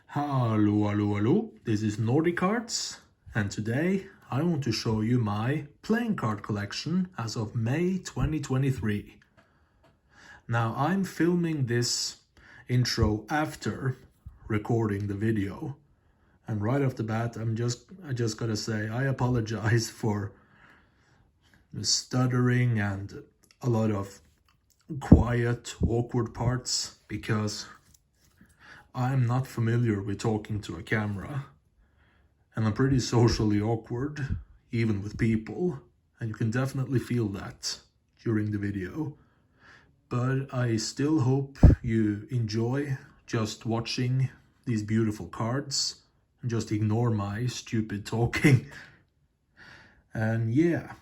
Hello, this is Nordicards, and today I want to show you my playing card collection as of May 2023. Now I'm filming this intro after recording the video, and right off the bat I just gotta say I apologize for the stuttering and a lot of quiet, awkward parts because I'm not familiar with talking to a camera, and I'm pretty socially awkward, even with people, and you can definitely feel that during the video. But I still hope you enjoy just watching these beautiful cards and just ignore my stupid talking. And yeah.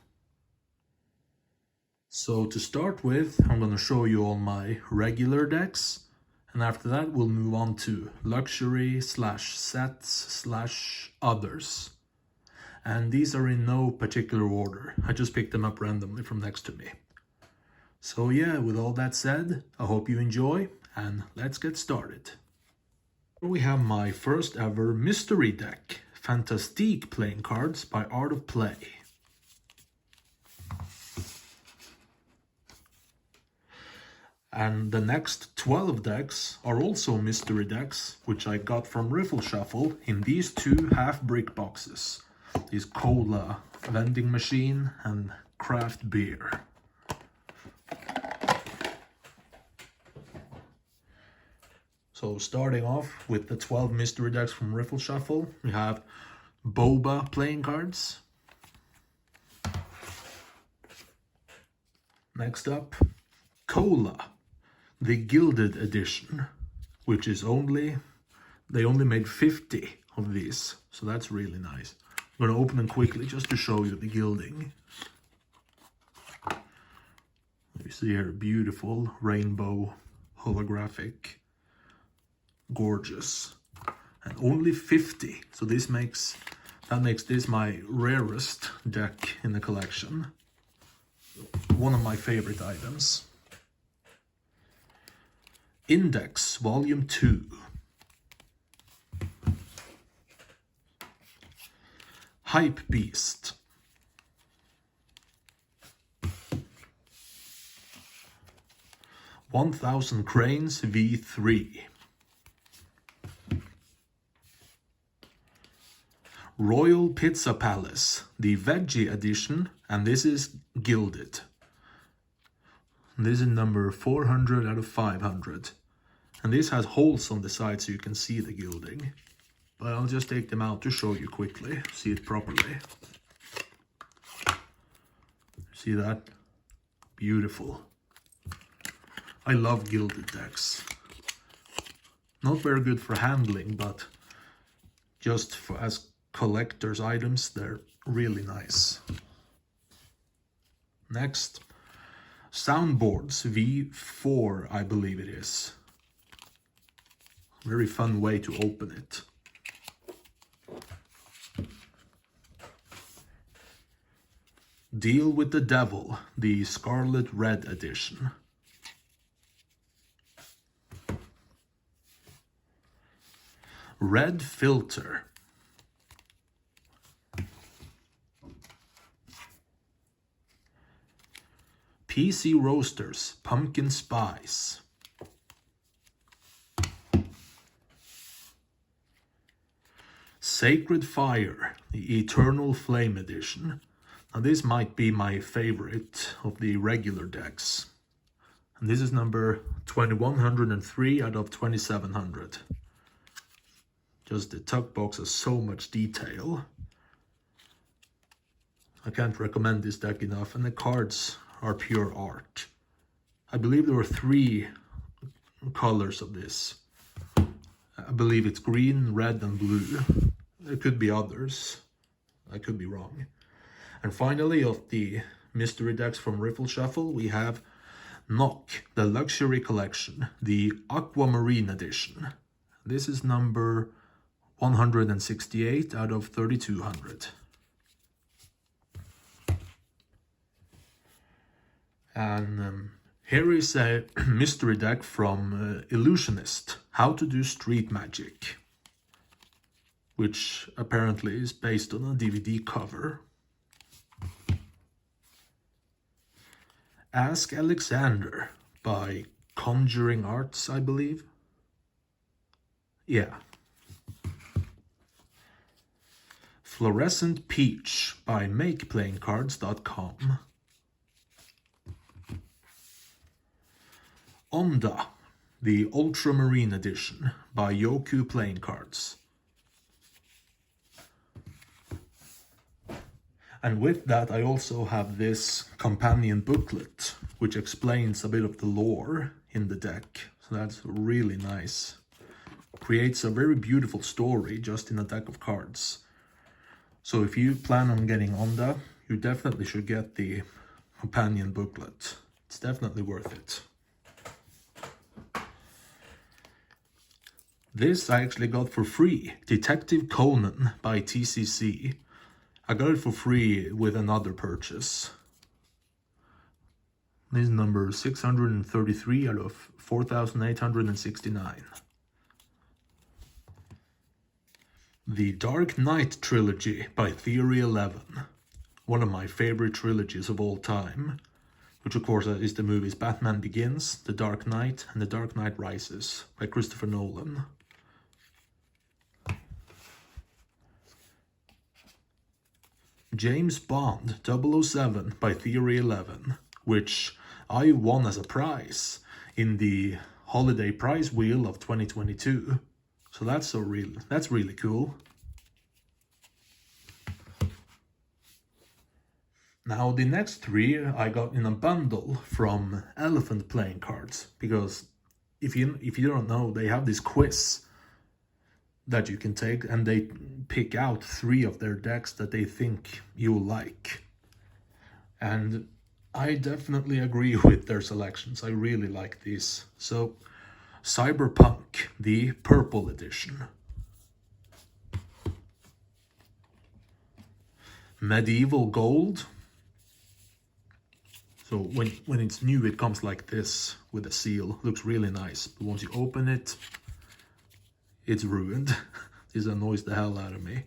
So to start with, I'm gonna show you all my regular decks. And after that, we'll move on to luxury / sets / others. And these are in no particular order. I just picked them up randomly from next to me. So yeah, with all that said, I hope you enjoy, and let's get started. Here we have my first ever mystery deck, Fantastique playing cards by Art of Play. And the next 12 decks are also mystery decks, which I got from Riffle Shuffle in these two half-brick boxes. These cola vending machine and craft beer. So starting off with the 12 mystery decks from Riffle Shuffle, we have Boba playing cards. Next up, Cola, the Gilded Edition, which is they only made 50 of these, so that's really nice. I'm gonna open them quickly just to show you the gilding. You see here, beautiful rainbow holographic, gorgeous, and only 50. So that makes this my rarest deck in the collection. One of my favorite items. Index Volume 2. Hype Beast. "1,000 Cranes V3. Royal Pizza Palace, the Veggie Edition, and this is gilded. This is number 400 out of 500. And this has holes on the side so you can see the gilding. But I'll just take them out to show you quickly, see it properly. See that? Beautiful. I love gilded decks. Not very good for handling, but just as collector's items, they're really nice. Next, Soundboards V4, I believe it is. Very fun way to open it. Deal with the Devil, the Scarlet Red Edition. Red Filter. PC Roasters, Pumpkin Spice. Sacred Fire, the Eternal Flame Edition. Now this might be my favorite of the regular decks. And this is number 2103 out of 2700. Just the tuck box has so much detail. I can't recommend this deck enough, and the cards are pure art. I believe there were 3 colors of this. I believe it's green, red, and blue. There could be others. I could be wrong. And finally, of the mystery decks from Riffle Shuffle, we have Nock, the Luxury Collection, the Aquamarine Edition. This is number 168 out of 3200. And here is a mystery deck from Illusionist, How to Do Street Magic. which apparently is based on a DVD cover. Ask Alexander by Conjuring Arts, I believe. Yeah. Fluorescent Peach by MakePlayingCards.com. Onda, the Ultramarine Edition by Yoku Playing Cards. And with that I also have this companion booklet, which explains a bit of the lore in the deck. So that's really nice. Creates a very beautiful story just in a deck of cards. So if you plan on getting Onda, you definitely should get the companion booklet. It's definitely worth it. This I actually got for free, Detective Conan by TCC. I got it for free with another purchase. This is number 633 out of 4,869. The Dark Knight trilogy by Theory 11. One of my favorite trilogies of all time. Which of course is the movies Batman Begins, The Dark Knight, and The Dark Knight Rises by Christopher Nolan. James Bond 007 by Theory 11, which I won as a prize in the holiday prize wheel of 2022. So that's really cool. Now the next three I got in a bundle from Elephant Playing Cards, because if you don't know, they have this quiz that you can take, and they pick out 3 of their decks that they think you'll like. And I definitely agree with their selections. I really like these. So, Cyberpunk, the purple edition. Medieval Gold. So when it's new, it comes like this with a seal. Looks really nice. But once you open it, it's ruined. This annoys the hell out of me.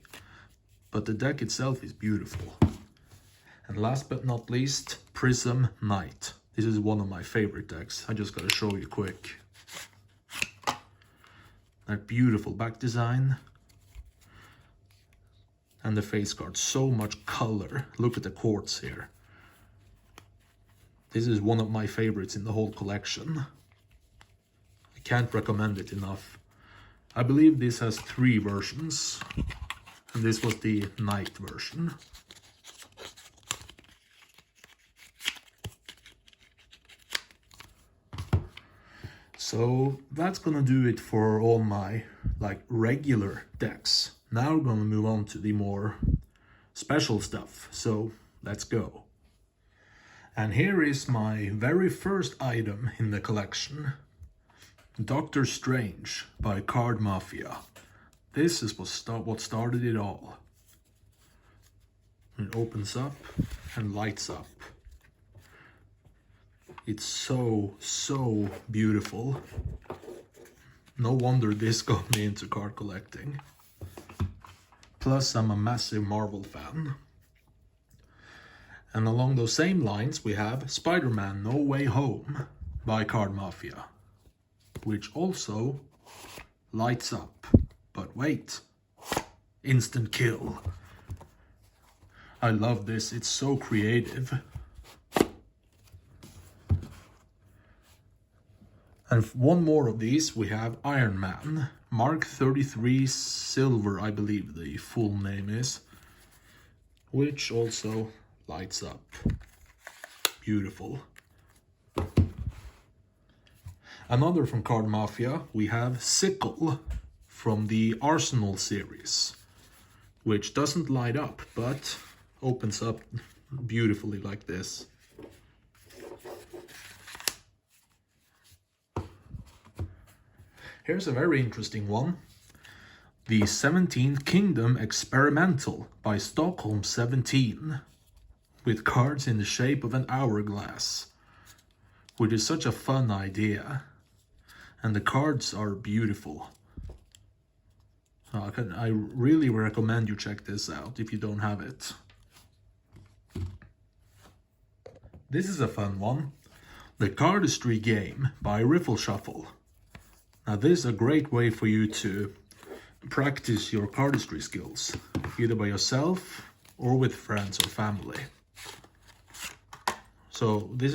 But the deck itself is beautiful. And last but not least, Prism Knight. This is one of my favorite decks. I just gotta show you quick. That beautiful back design. And the face card. So much color. Look at the quartz here. This is one of my favorites in the whole collection. I can't recommend it enough. I believe this has 3 versions, and this was the Knight version. So that's gonna do it for all my regular decks. Now we're gonna move on to the more special stuff, so let's go. And here is my very first item in the collection. Doctor Strange by Card Mafia. This is what started it all. It opens up and lights up. It's so beautiful. No wonder this got me into card collecting. Plus, I'm a massive Marvel fan. And along those same lines, we have Spider-Man No Way Home by Card Mafia, which also lights up. But wait, instant kill. I love this, it's so creative. And one more of these, we have Iron Man, Mark 33 Silver, I believe the full name is, which also lights up. Beautiful. Another from Card Mafia, we have Sickle from the Arsenal series, which doesn't light up, but opens up beautifully like this. Here's a very interesting one. The 17th Kingdom Experimental by Stockholm 17, with cards in the shape of an hourglass, which is such a fun idea. And the cards are beautiful. I really recommend you check this out if you don't have it. This is a fun one. The Cardistry Game by Riffle Shuffle. Now this is a great way for you to practice your cardistry skills, either by yourself or with friends or family. So this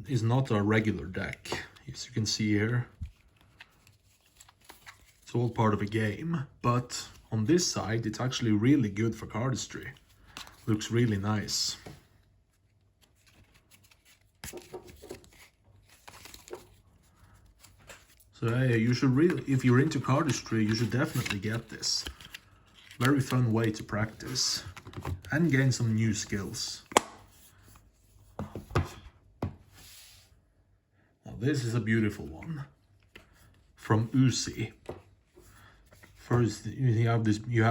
is not a regular deck, as you can see here. It's all part of a game, but on this side it's actually really good for cardistry. Looks really nice. So yeah, you should really, if you're into cardistry, you should definitely get this. Very fun way to practice and gain some new skills. Now this is a beautiful one from Uzi. First, you have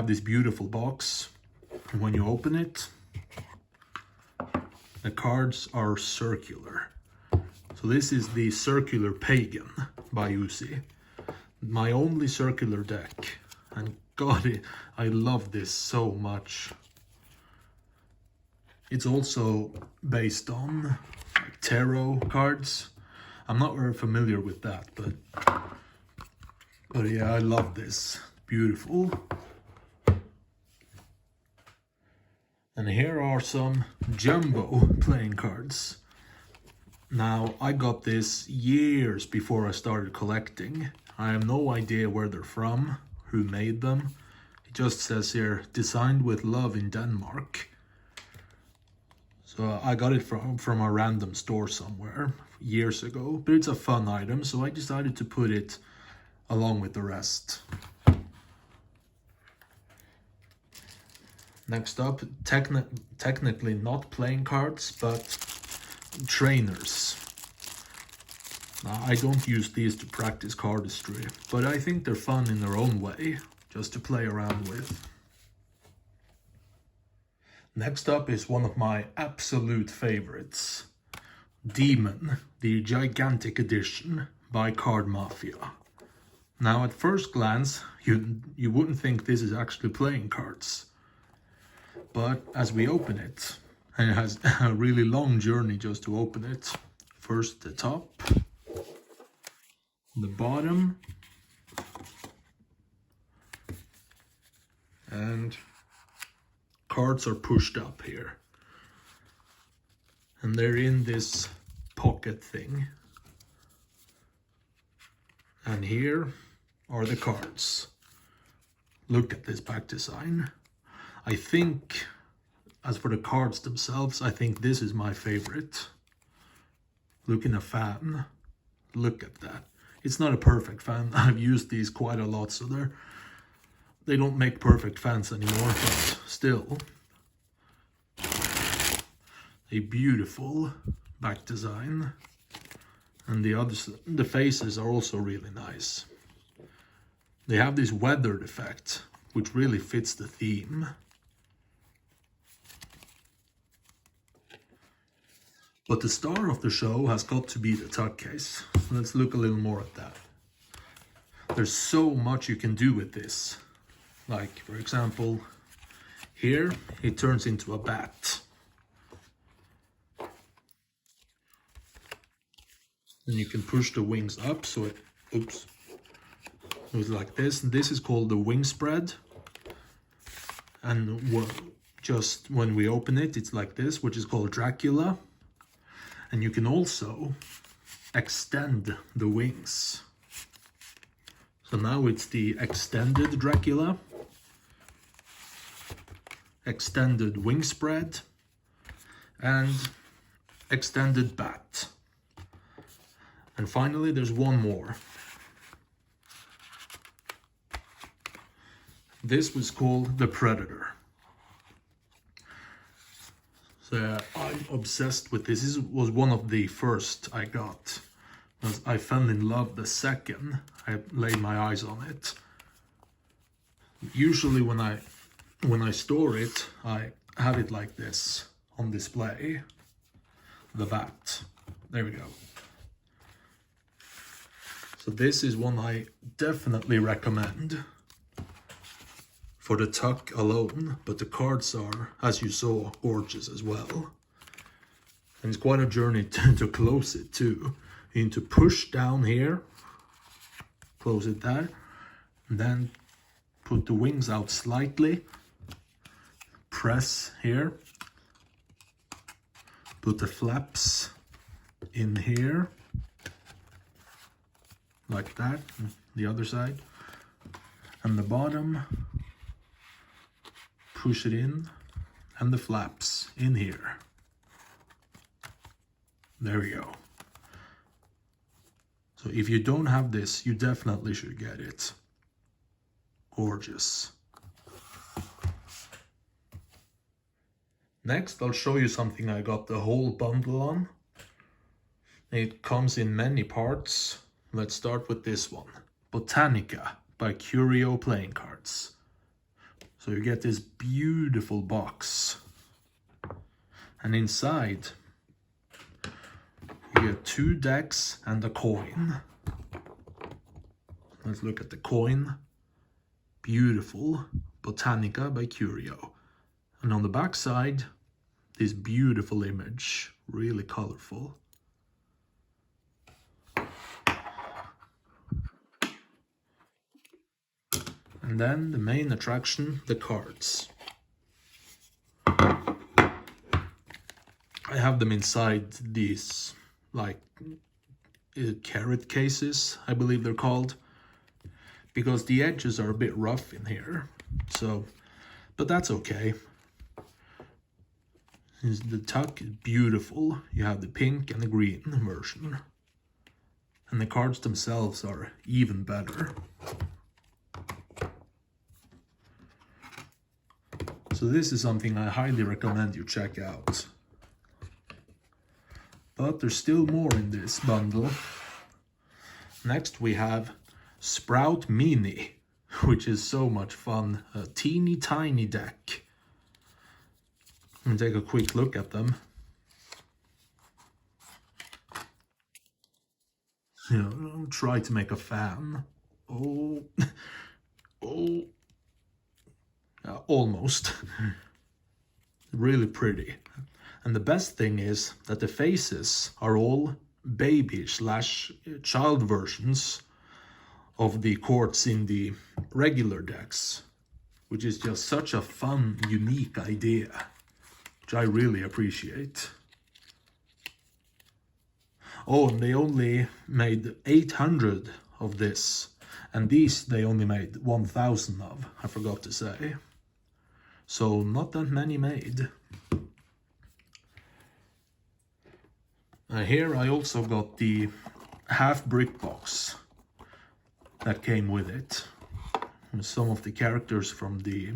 this beautiful box, and when you open it, the cards are circular. So this is the Circular Pagan by Uzi. My only circular deck, and God, I love this so much. It's also based on tarot cards. I'm not very familiar with that, but yeah, I love this. Beautiful. And here are some jumbo playing cards. Now, I got this years before I started collecting. I have no idea where they're from, who made them. It just says here, designed with love in Denmark. So I got it from a random store somewhere years ago, but it's a fun item, so I decided to put it along with the rest. Next up, technically not playing cards, but trainers. Now, I don't use these to practice cardistry, but I think they're fun in their own way, just to play around with. Next up is one of my absolute favorites, Demon, the Gigantic Edition by Card Mafia. Now, at first glance, you wouldn't think this is actually playing cards, but as we open it, and it has a really long journey just to open it. First the top, the bottom, and cards are pushed up here. And they're in this pocket thing. And here are the cards. Look at this back design. I think, as for the cards themselves, I think this is my favorite. Look in a fan. Look at that. It's not a perfect fan. I've used these quite a lot, so they don't make perfect fans anymore, but still. A beautiful back design. And the faces are also really nice. They have this weathered effect, which really fits the theme. But the star of the show has got to be the tuck case. Let's look a little more at that. There's so much you can do with this. Like, for example, here it turns into a bat. And you can push the wings up so it, oops, it was like this. And this is called the wing spread. And just when we open it, it's like this, which is called Dracula. And you can also extend the wings. So now it's the extended Dracula, extended wing spread, and extended bat. And finally, there's one more. This was called the Predator. So I'm obsessed with this. This was one of the first I got. I fell in love the second I laid my eyes on it. Usually when I store it, I have it like this on display. The bat. There we go. So this is one I definitely recommend. for the tuck alone, but the cards are, as you saw, gorgeous as well. And it's quite a journey to close it too. You need to push down here, close it there, and then put the wings out slightly, press here, put the flaps in here, like that, the other side, and the bottom, push it in, and the flaps in here. There we go. So if you don't have this, you definitely should get it. Gorgeous. Next, I'll show you something I got the whole bundle on. It comes in many parts. Let's start with this one. Botanica by Curio Playing Cards. So you get this beautiful box. And inside, you get 2 decks and a coin. Let's look at the coin. Beautiful Botanica by Curio. And on the back side, this beautiful image, really colorful. And then the main attraction, the cards. I have them inside these, like, carrot cases, I believe they're called, because the edges are a bit rough in here. So, but that's okay. The tuck is beautiful. You have the pink and the green version. And the cards themselves are even better. So this is something I highly recommend you check out. But there's still more in this bundle. Next we have Sprout Mini, which is so much fun. A teeny tiny deck. Let me take a quick look at them. You know, I'll try to make a fan. Oh, oh, almost. Really pretty. And the best thing is that the faces are all baby/child versions of the quartz in the regular decks, which is just such a fun, unique idea, which I really appreciate. Oh, and they only made 800 of this, and these they only made 1,000 of, I forgot to say. So not that many made. Here I also got the half brick box that came with it. And some of the characters from the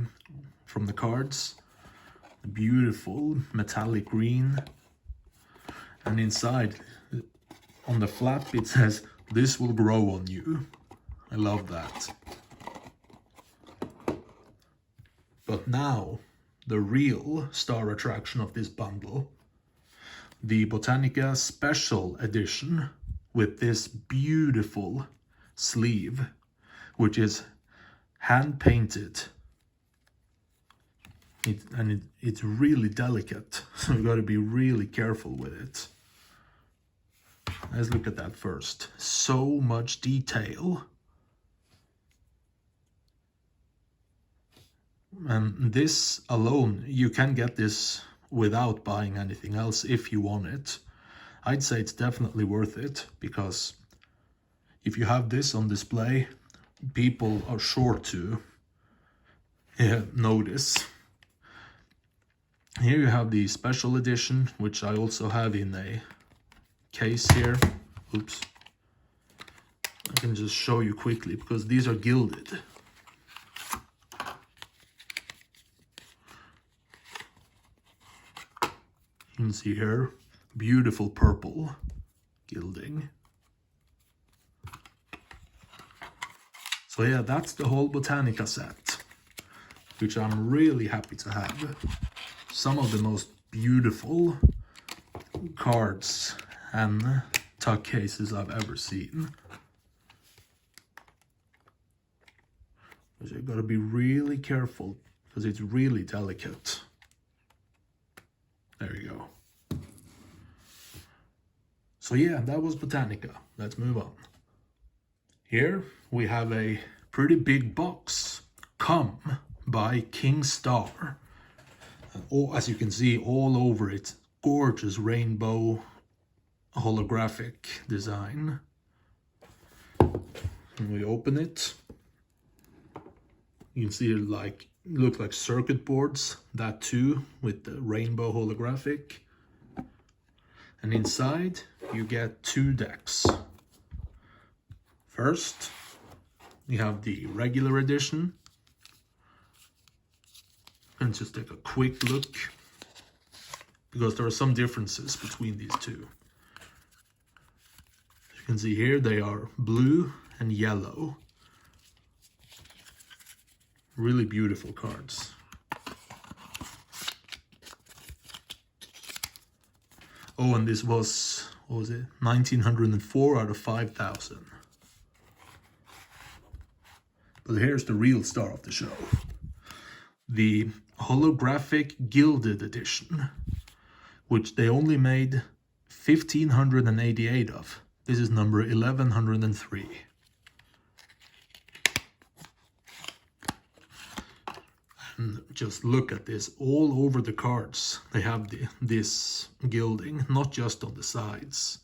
cards. Beautiful metallic green. And inside, on the flap, it says, "This will grow on you." I love that. But now, the real star attraction of this bundle, the Botanica Special Edition with this beautiful sleeve, which is hand painted. It's really delicate, so you got to be really careful with it. Let's look at that first. So much detail. And this alone, you can get this without buying anything else if you want it. I'd say it's definitely worth it, because if you have this on display, people are sure to notice. Here you have the special edition, which I also have in a case here. Oops. I can just show you quickly, because these are gilded. You can see here, beautiful purple gilding. So yeah, that's the whole Botanica set, which I'm really happy to have. Some of the most beautiful cards and tuck cases I've ever seen. So you've got to be really careful because it's really delicate. There you go. So yeah, that was Botanica. Let's move on. Here we have a pretty big box, Come by King Star. And as you can see all over it, gorgeous rainbow holographic design. When we open it, you can see it look like circuit boards, that too, with the rainbow holographic. And inside you get 2 decks. First, you have the regular edition. And just take a quick look, because there are some differences between these two. As you can see here, they are blue and yellow. Really beautiful cards. Oh, and this was, what was it? 1904 out of 5,000. But here's the real star of the show. The holographic gilded edition, which they only made 1,588 of. This is number 1103. And just look at this, all over the cards they have this gilding, not just on the sides.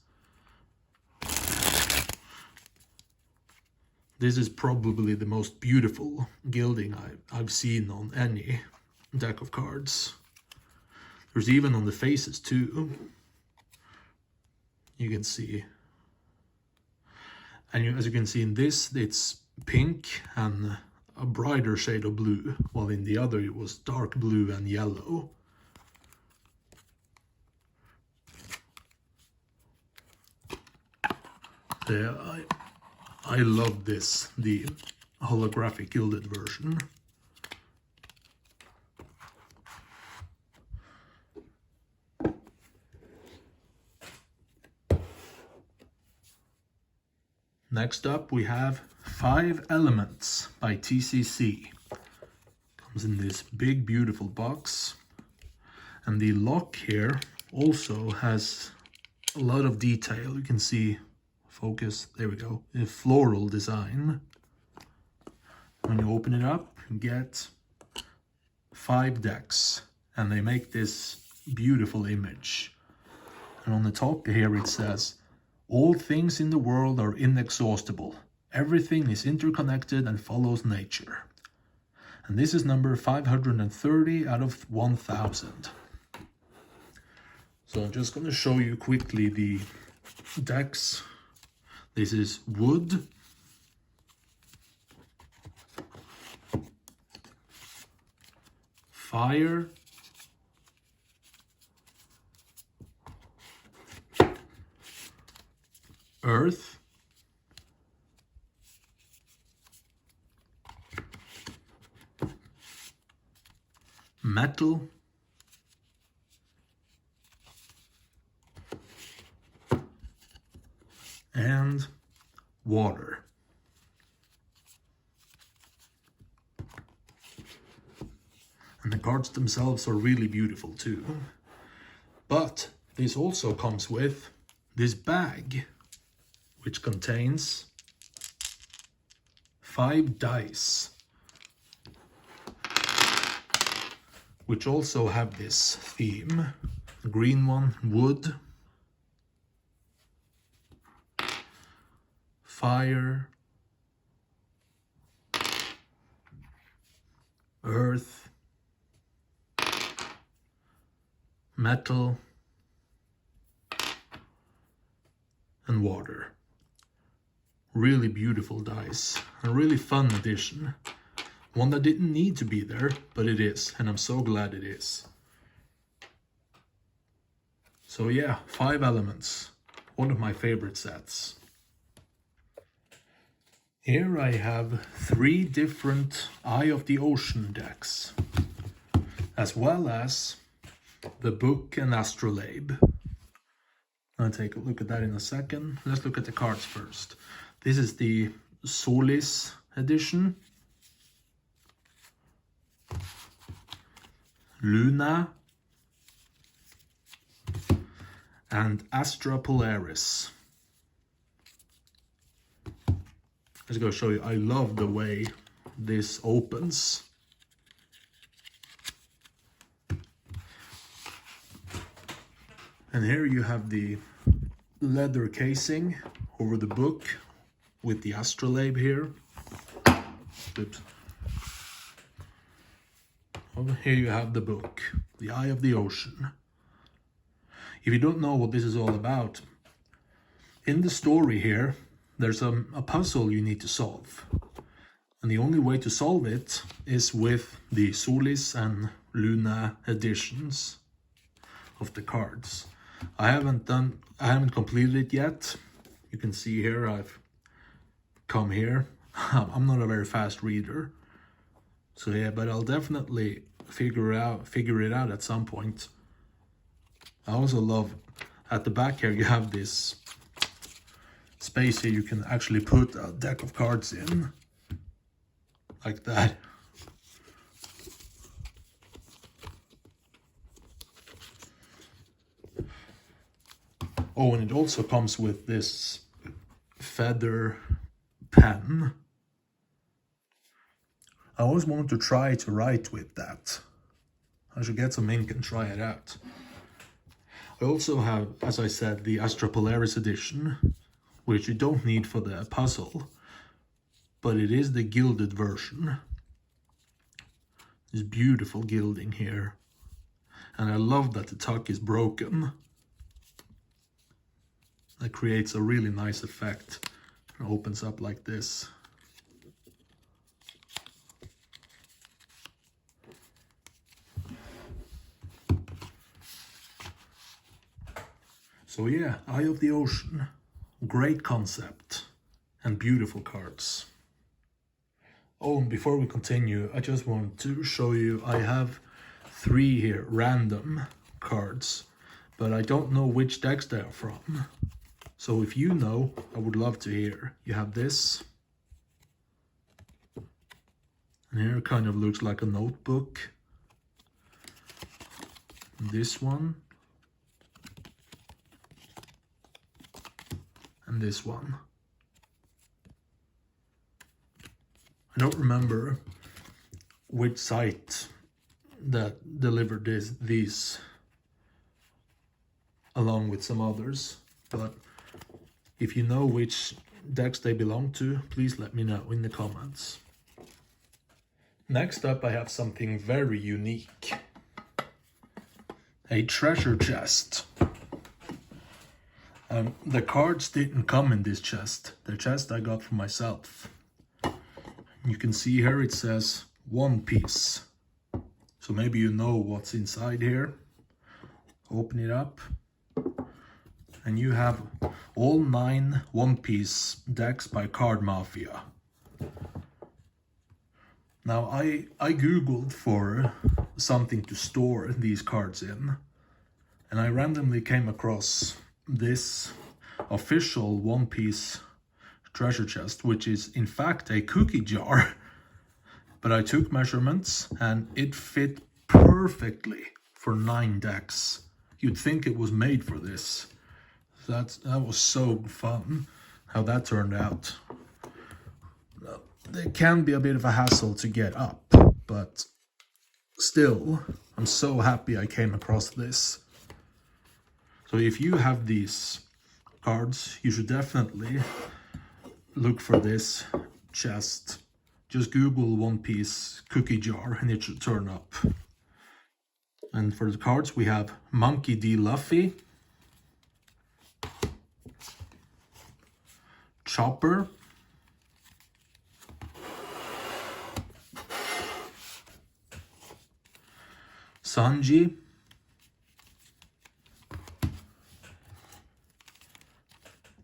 This is probably the most beautiful gilding I've seen on any deck of cards. There's even on the faces too. You can see. And as you can see in this, it's pink and a brighter shade of blue, while in the other it was dark blue and yellow. Yeah, I love this, the holographic gilded version. Next up we have 5 Elements by TCC. Comes in this big beautiful box. And the lock here also has a lot of detail. You can see, focus, there we go, a floral design. When you open it up, you get 5 decks, and they make this beautiful image. And on the top here it says, all things in the world are inexhaustible. Everything is interconnected and follows nature. And this is number 530 out of 1,000. So I'm just going to show you quickly the decks. This is wood, fire, earth, metal, and water. And the cards themselves are really beautiful too. But this also comes with this bag, which contains 5 dice, which also have this theme. The green one, wood, fire, earth, metal, and water. Really beautiful dice, a really fun addition. One that didn't need to be there, but it is, and I'm so glad it is. So yeah, 5 Elements, one of my favorite sets. Here I have 3 different Eye of the Ocean decks, as well as the book and astrolabe. I'll take a look at that in a second. Let's look at the cards first. This is the Solis edition. Luna, and Astra Polaris. I'm just going to show you. I love the way this opens. And here you have the leather casing over the book with the astrolabe here. Oops. Over here you have the book, The Eye of the Ocean. If you don't know what this is all about, in the story here, there's a puzzle you need to solve. And the only way to solve it is with the Solis and Luna editions of the cards. I haven't completed it yet. You can see here I've come here. I'm not a very fast reader. So yeah, but I'll definitely figure it out at some point. I also love at the back here you have this space here you can actually put a deck of cards in. Like that. Oh, and it also comes with this feather pen. I always wanted to try to write with that. I should get some ink and try it out. I also have, as I said, the Astra Polaris edition, which you don't need for the puzzle, but it is the gilded version. There's beautiful gilding here. And I love that the tuck is broken. That creates a really nice effect. It opens up like this. So yeah, Eye of the Ocean. Great concept and beautiful cards. Oh, and before we continue, I just want to show you, I have 3 here, random cards, but I don't know which decks they are from. So if you know, I would love to hear. You have this. And here it kind of looks like a notebook. This one. And this one. I don't remember which site that delivered these along with some others, but if you know which decks they belong to, please let me know in the comments. Next up I have something very unique. A treasure chest. The cards didn't come in this chest. The chest I got for myself. You can see here it says One Piece. So maybe you know what's inside here. Open it up. And you have all 9 One Piece decks by Card Mafia. Now I googled for something to store these cards in. And I randomly came across this official One Piece treasure chest, which is in fact a cookie jar. But I took measurements and it fit perfectly for 9 decks. You'd think it was made for this. That was so fun how that turned out. It can be a bit of a hassle to get up, but still, I'm so happy I came across this. So if you have these cards, you should definitely look for this chest. Just Google One Piece cookie jar and it should turn up. And for the cards we have Monkey D. Luffy, Chopper, Sanji,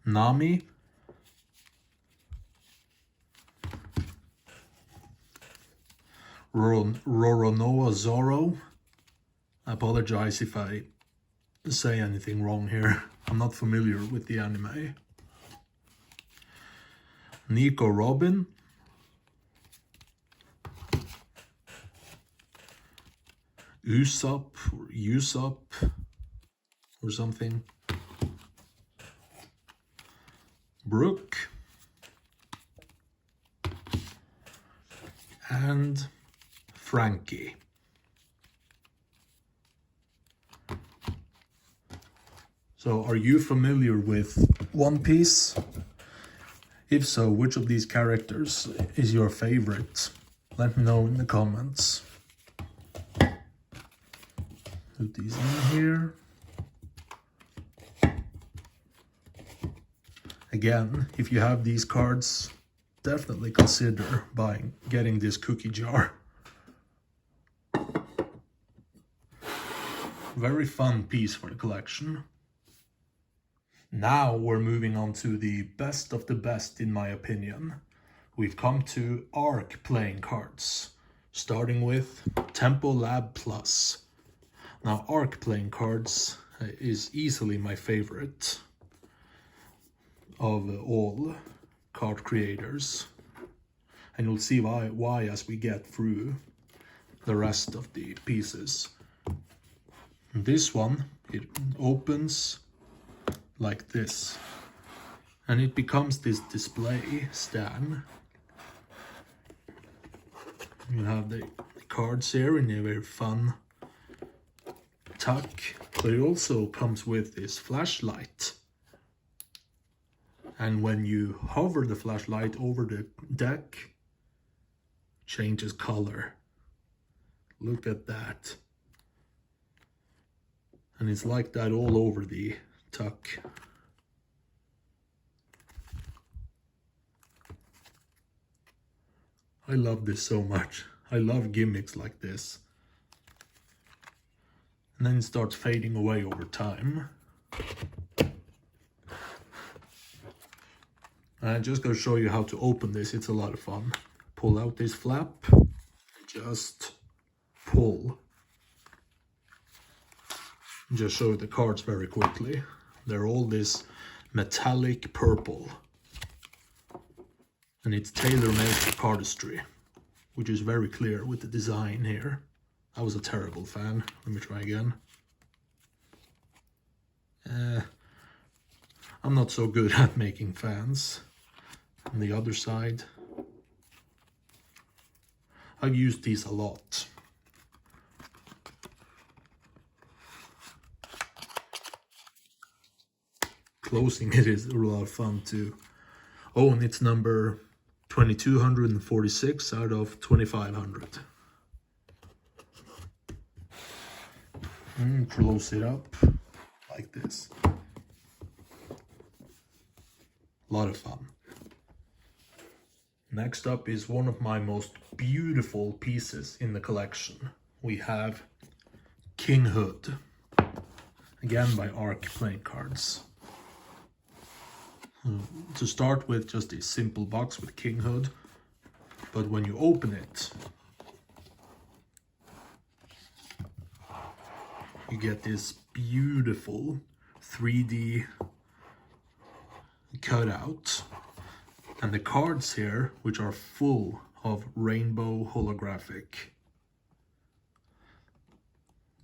Nami, Roronoa Zoro. I apologize if I say anything wrong here. I'm not familiar with the anime. Nico Robin. Usopp or Usopp or something. Brooke. And Frankie. So are you familiar with One Piece? If so, which of these characters is your favorite? Let me know in the comments. Put these in here. Again, if you have these cards, definitely consider getting this cookie jar. Very fun piece for the collection. Now we're moving on to the best of the best, in my opinion. We've come to ARC playing cards, starting with Tempo Lab Plus. Now ARC playing cards is easily my favorite of all card creators. And you'll see why as we get through the rest of the pieces. This one, it opens like this, and it becomes this display stand. You have the cards here in a very fun tuck, but it also comes with this flashlight. And when you hover the flashlight over the deck, it changes color. Look at that. And it's like that all over the tuck. I love this so much. I love gimmicks like this. And then it starts fading away over time. I'm just going to show you how to open this. It's a lot of fun. Pull out this flap. Just pull. Just show you the cards very quickly. They're all this metallic purple. And it's tailor-made for cardistry, which is very clear with the design here. I was a terrible fan. Let me try again. I'm not so good at making fans. On the other side, I've used these a lot. Closing it is a lot of fun too. Oh, and it's number 2246 out of 2500. Close it up like this. A lot of fun. Next up is one of my most beautiful pieces in the collection. We have King Hood, again by ARC playing cards. To start with, just a simple box with King Hood, but when you open it, you get this beautiful 3D cutout, and the cards here, which are full of rainbow holographic.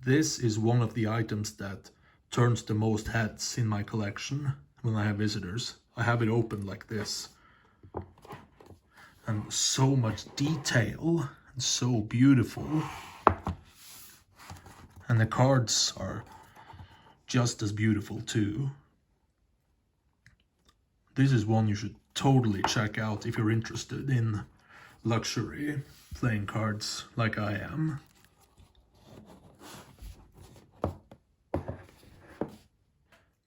This is one of the items that turns the most heads in my collection when I have visitors. I have it open like this. And so much detail, and so beautiful. And the cards are just as beautiful too. This is one you should totally check out if you're interested in luxury playing cards like I am.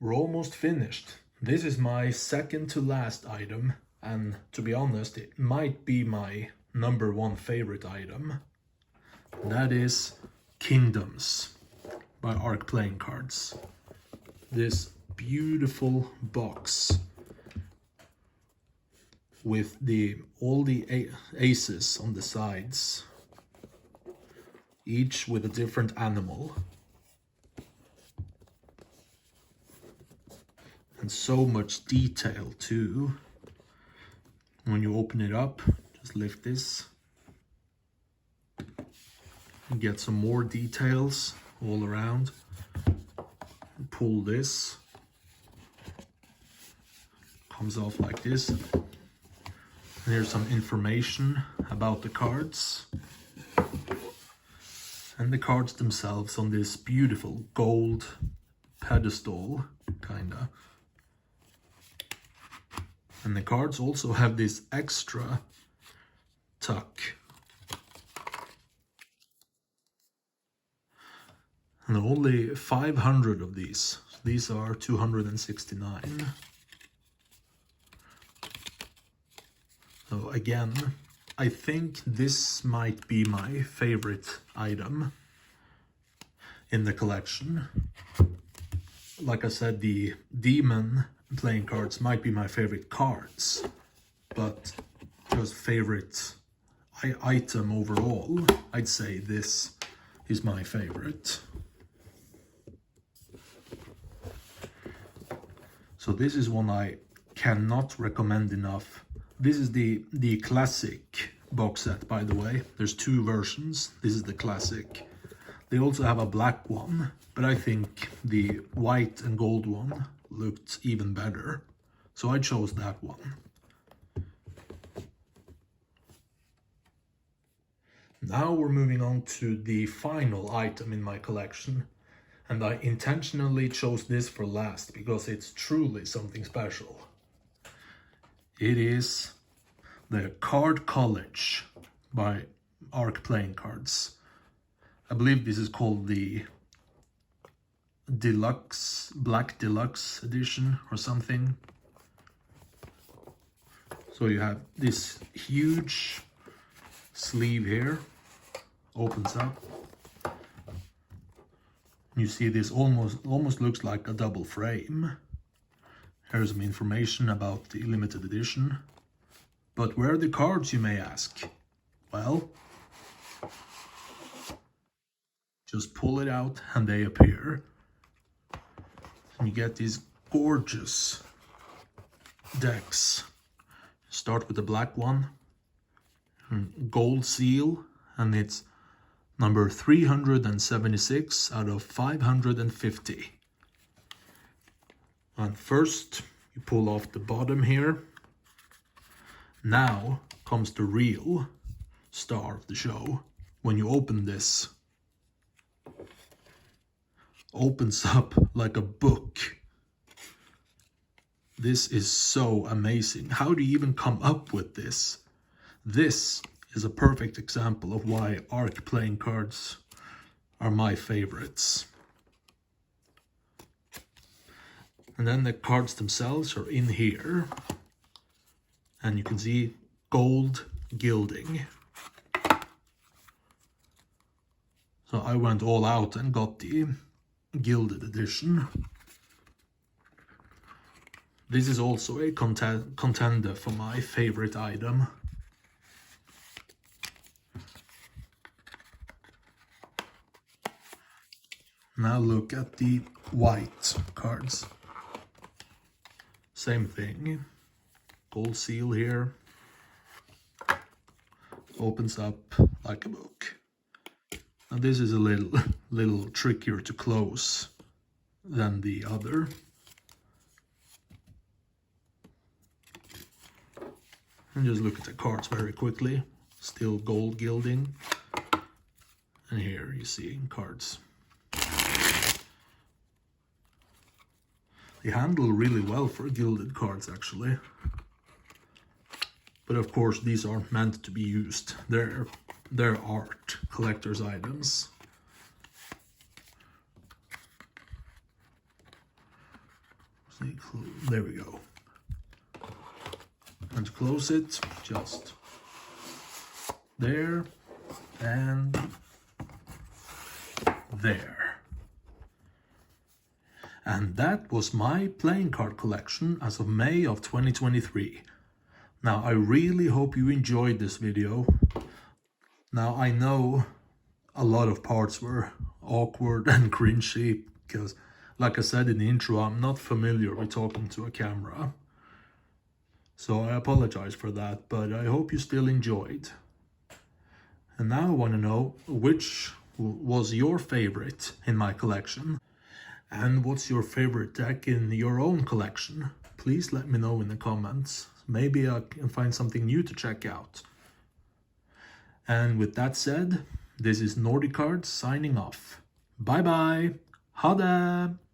We're almost finished. This is my second to last item, and to be honest, it might be my #1 favorite item. That is Kingdoms by ARC playing cards. This beautiful box with all the aces on the sides, each with a different animal. And so much detail too. When you open it up, just lift this. get some more details all around. Pull this, comes off like this. And here's some information about the cards. And the cards themselves on this beautiful gold pedestal, kinda. And the cards also have this extra tuck. And only 500 of these. These are 269. So again, I think this might be my favorite item in the collection. Like I said, the demon playing cards might be my favorite cards, but just favorite item overall, I'd say this is my favorite. So this is one I cannot recommend enough. This is the classic box set, by the way. There's two versions. This is the classic. They also have a black one, but I think the white and gold one looked even better. So I chose that one. Now we're moving on to the final item in my collection. And I intentionally chose this for last because it's truly something special. It is the Card College by Arc Playing Cards. I believe this is called the Deluxe, Black Deluxe edition or something. So you have this huge sleeve here, opens up. You see this almost looks like a double frame. Here's some information about the limited edition. But where are the cards, you may ask? Well, just pull it out and they appear. And you get these gorgeous decks. Start with the black one, gold seal, and it's number 376 out of 550. And first, you pull off the bottom here. Now comes the real star of the show. When you open this, opens up like a book. This is so amazing. How do you even come up with this? This is a perfect example of why Arc Playing Cards are my favorites. And then the cards themselves are in here. And you can see gold gilding. So I went all out and got the gilded edition. This is also a contender for my favorite item. Now look at the white cards. Same thing. Gold seal here. Opens up like a book. And this is a little trickier to close than the other. And just look at the cards very quickly. Still gold gilding. And here you see cards. They handle really well for gilded cards, actually. But of course, these aren't meant to be used. They're art, collector's items. See, there we go. And to close it, just there and there. And that was my playing card collection as of May of 2023. Now, I really hope you enjoyed this video. Now, I know a lot of parts were awkward and cringy because, like I said in the intro, I'm not familiar with talking to a camera. So I apologize for that, but I hope you still enjoyed. And now I want to know which was your favorite in my collection? And what's your favorite deck in your own collection? Please let me know in the comments. Maybe I can find something new to check out. And with that said, this is Nordicard signing off. Bye bye. Ha det!